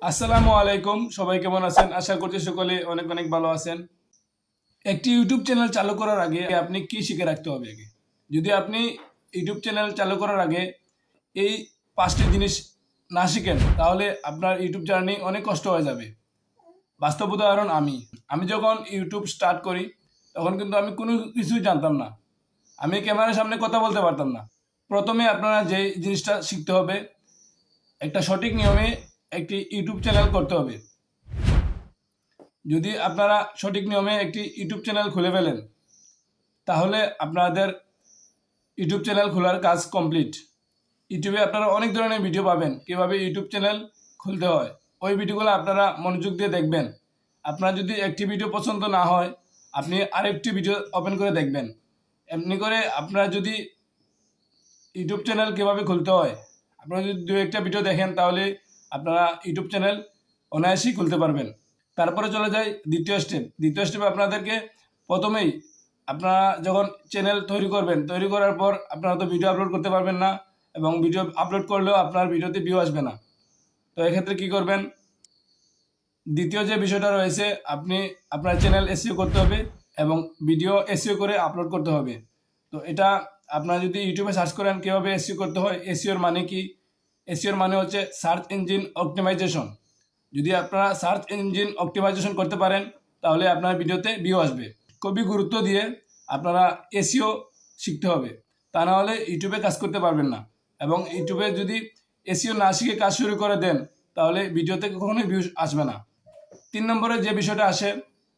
আসসালামু আলাইকুম, সবাই কেমন আছেন? আশা করছি সকলে অনেক অনেক ভালো আছেন। একটি ইউটিউব চ্যানেল চালু করার আগে আপনি কি শিখে রাখতে হবে আগে? যদি আপনি ইউটিউব চ্যানেল চালু করার আগে এই ৫টি জিনিস না শিখেন তাহলে আপনার ইউটিউব জার্নি অনেক কষ্ট হয়ে যাবে। বাস্তব উদাহরণ আমি যখন ইউটিউব স্টার্ট করি তখন কিন্তু আমি কোনো কিছুই জানতাম না। আমি ক্যামেরার সামনে কথা বলতে পারতাম না। প্রথমে আপনারা যে জিনিসটা শিখতে হবে, একটা সঠিক নিয়মে একটি ইউটিউব চ্যানেল করতে হবে। যদি আপনারা সঠিক নিয়মে একটি ইউটিউব চ্যানেল খুলে ফেলেন তাহলে আপনাদের ইউটিউব চ্যানেল খোলার কাজ কমপ্লিট। ইউটিউবে আপনারা অনেক ধরনের ভিডিও পাবেন কীভাবে ইউটিউব চ্যানেল খুলতে হয়। ওই ভিডিওগুলো আপনারা মনোযোগ দিয়ে দেখবেন। আপনার যদি একটি ভিডিও পছন্দ না হয় আপনি আরেকটি ভিডিও ওপেন করে দেখবেন। এমনি করে আপনারা যদি ইউটিউব চ্যানেল কীভাবে খুলতে হয় আপনারা যদি দু একটা ভিডিও দেখেন তাহলে আপনারা ইউটিউব চ্যানেল অনায়াসেই খুলতে পারবেন। তারপরে চলে যাই দ্বিতীয় স্টেপে আপনাদেরকে প্রথমেই আপনারা যখন চ্যানেল তৈরি করবেন, তৈরি করার পর আপনারা তো ভিডিও আপলোড করতে পারবেন না এবং ভিডিও আপলোড করলেও আপনার ভিডিওতে ভিউ আসবে না। তো এক্ষেত্রে কী করবেন? দ্বিতীয় যে বিষয়টা রয়েছে, আপনি আপনার চ্যানেল এসইও করতে হবে এবং ভিডিও এসইও করে আপলোড করতে হবে। তো এটা আপনারা যদি ইউটিউবে সার্চ করেন কীভাবে এসইও করতে হয়, এসইওর মানে কি? এসইওর মানে হচ্ছে সার্চ ইঞ্জিন অপটিমাইজেশন। যদি আপনারা সার্চ ইঞ্জিন অপটিমাইজেশন করতে পারেন তাহলে আপনার ভিডিওতে ভিউ আসবে। খুবই গুরুত্ব দিয়ে আপনারা এসইও শিখতে হবে, তা না হলে ইউটিউবে কাজ করতে পারবেন না। এবং ইউটিউবে যদি এসইও না শিখে কাজ শুরু করে দেন তাহলে ভিডিওতে কখনোই ভিউ আসবে না। ৩ নম্বরে যে বিষয়টা আসে,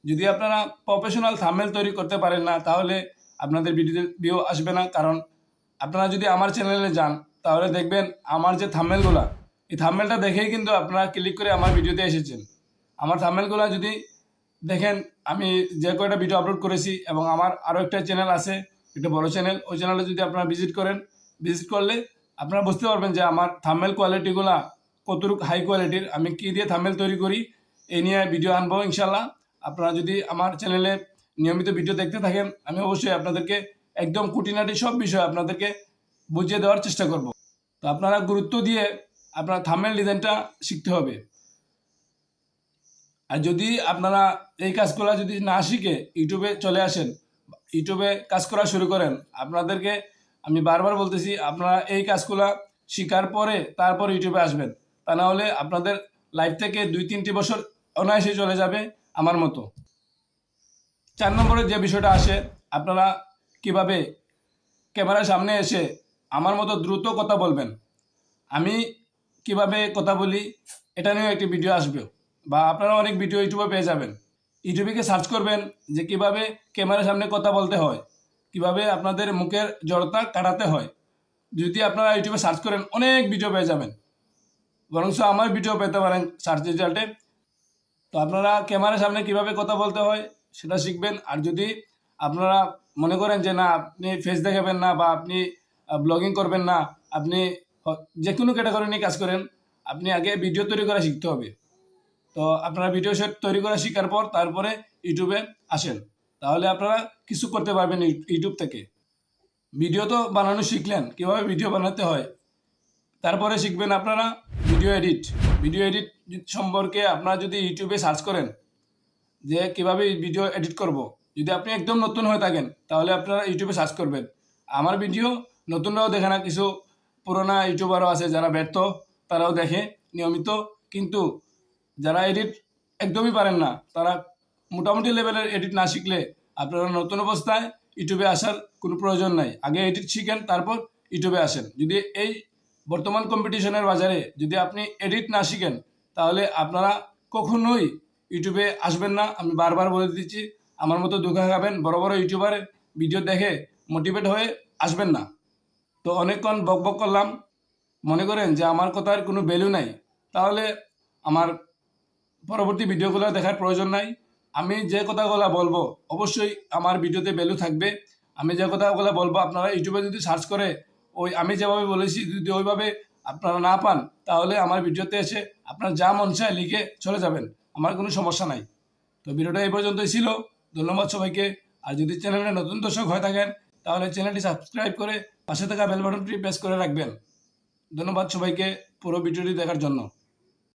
যদি আপনারা প্রফেশনাল থাম্বনেল তৈরি করতে পারেন না তাহলে আপনাদের ভিডিওতে ভিউ আসবে না। কারণ আপনারা যদি আমার চ্যানেলে যান তাহলে দেখবেন আমার যে থাম্বনেলগুলো, এই থাম্বনেলটা দেখেই কিন্তু আপনারা ক্লিক করে আমার ভিডিওতে এসেছেন। আমার থাম্বনেলগুলো যদি দেখেন, আমি যে কয়টা ভিডিও আপলোড করেছি এবং আমার আরও একটা চ্যানেল আছে, একটা বড় চ্যানেল, ওই চ্যানেলে যদি আপনারা ভিজিট করলে আপনারা বুঝতে পারবেন যে আমার থাম্বনেল কোয়ালিটিগুলো কতটুকু হাই কোয়ালিটির, আমি কী দিয়ে থাম্বনেল তৈরি করি এই নিয়ে ভিডিও আনবো ইনশাল্লাহ। আপনারা যদি আমার চ্যানেলে নিয়মিত ভিডিও দেখতে থাকেন আমি অবশ্যই আপনাদেরকে একদম খুঁটিনাটি সব বিষয় আপনাদেরকে বুঝিয়ে দেওয়ার চেষ্টা করব। তো আপনারা গুরুত্ব দিয়ে আপনার থাম্বনেল ডিজাইনটা শিখতে হবে। আর যদি আপনারা এই কাজগুলো যদি না শিখে ইউটিউবে চলে আসেন, ইউটিউবে কাজ করা শুরু করেন, আপনাদেরকে আমি বারবার বলতেছি আপনারা এই কাজগুলো শেখার পরে তারপর ইউটিউবে আসবেন। তা না হলে আপনাদের লাইফ থেকে ২-৩টি বছর অনায়াসে চলে যাবে আমার মতো। ৪ নম্বরে যে বিষয়টা আসে, আপনারা কিভাবে ক্যামেরার সামনে এসে আমার মতো দ্রুত কথা বলবেন। আমি কিভাবে কথা বলি এটা নিয়েও একটি ভিডিও আসবে, বা আপনারা অনেক ভিডিও ইউটিউবে পেয়ে যাবেন। ইউটিউবে গিয়ে সার্চ করবেন যে কিভাবে ক্যামেরার সামনে কথা বলতে হয়, কিভাবে আপনাদের মুখের জড়তা কাটাতে হয়। যদি আপনারা ইউটিউবে সার্চ করেন অনেক ভিডিও পেয়ে যাবেন, বরঞ্চ আমার ভিডিও পেতে পারেন সার্চ রেজাল্টে। তো আপনারা ক্যামেরার সামনে কিভাবে কথা বলতে হয় সেটা শিখবেন। আর যদি আপনারা মনে করেন যে না আপনি ফেস দেখাবেন না বা আপনি ব্লগিং করবেন না, আপনি যে কোনো ক্যাটাগরি নিয়ে কাজ করেন, আপনি আগে ভিডিও তৈরি করা শিখতে হবে। তো আপনারা ভিডিও সেট তৈরি করা শেখার পর তারপরে ইউটিউবে আসেন, তাহলে আপনারা কিছু করতে পারবেন ইউটিউব থেকে। ভিডিও তো বানানো শিখলেন, কীভাবে ভিডিও বানাতে হয়, তারপরে শিখবেন আপনারা ভিডিও এডিট সম্পর্কে। আপনারা যদি ইউটিউবে সার্চ করেন যে কীভাবে ভিডিও এডিট করব, যদি আপনি একদম নতুন হয়ে থাকেন তাহলে আপনারা ইউটিউবে সার্চ করবেন। আমার ভিডিও নতুনরাও দেখে না, কিছু পুরোনো ইউটিউবারও আছে যারা ব্যর্থ, তারাও দেখে নিয়মিত। কিন্তু যারা এডিট একদমই পারেন না, তারা মোটামুটি লেভেলের এডিট না শিখলে আপনারা নতুন অবস্থায় ইউটিউবে আসার কোনো প্রয়োজন নাই। আগে এডিট শিখেন তারপর ইউটিউবে আসেন। যদি এই বর্তমান কম্পিটিশনের বাজারে যদি আপনি এডিট না শিখেন তাহলে আপনারা কখনোই ইউটিউবে আসবেন না। আমি বারবার বলে দিচ্ছি, আমার মতো ধোঁকা খাবেন, বড় বড় ইউটিউবারের ভিডিও দেখে মোটিভেট হয়ে আসবেন না। তো অনেকক্ষণ বক বক করলাম, মনে করেন যে আমার কথার কোনো ভ্যালু নাই, তাহলে আমার পরবর্তী ভিডিওগুলো দেখার প্রয়োজন নাই। আমি যে কথাগুলো বলবো অবশ্যই আমার ভিডিওতে ভ্যালু থাকবে। আমি যে কথাগুলো বলবো আপনারা ইউটিউবে যদি সার্চ করে ওই আমি যেভাবে বলেছি যদি ওইভাবে আপনারা না পান তাহলে আমার ভিডিওতে এসে আপনার যা মন চায় লিখে চলে যাবেন, আমার কোনো সমস্যা নাই। তো ভিডিওটা এই পর্যন্তই ছিল। ধন্যবাদ সবাইকে। আর যদি চ্যানেলে নতুন দর্শক হয়ে থাকেন তাহলে চ্যানেলটি সাবস্ক্রাইব করে পাশে থাকা বেল বাটনটি প্রেস করে রাখবেন। ধন্যবাদ সবাইকে পুরো ভিডিওটি দেখার জন্য।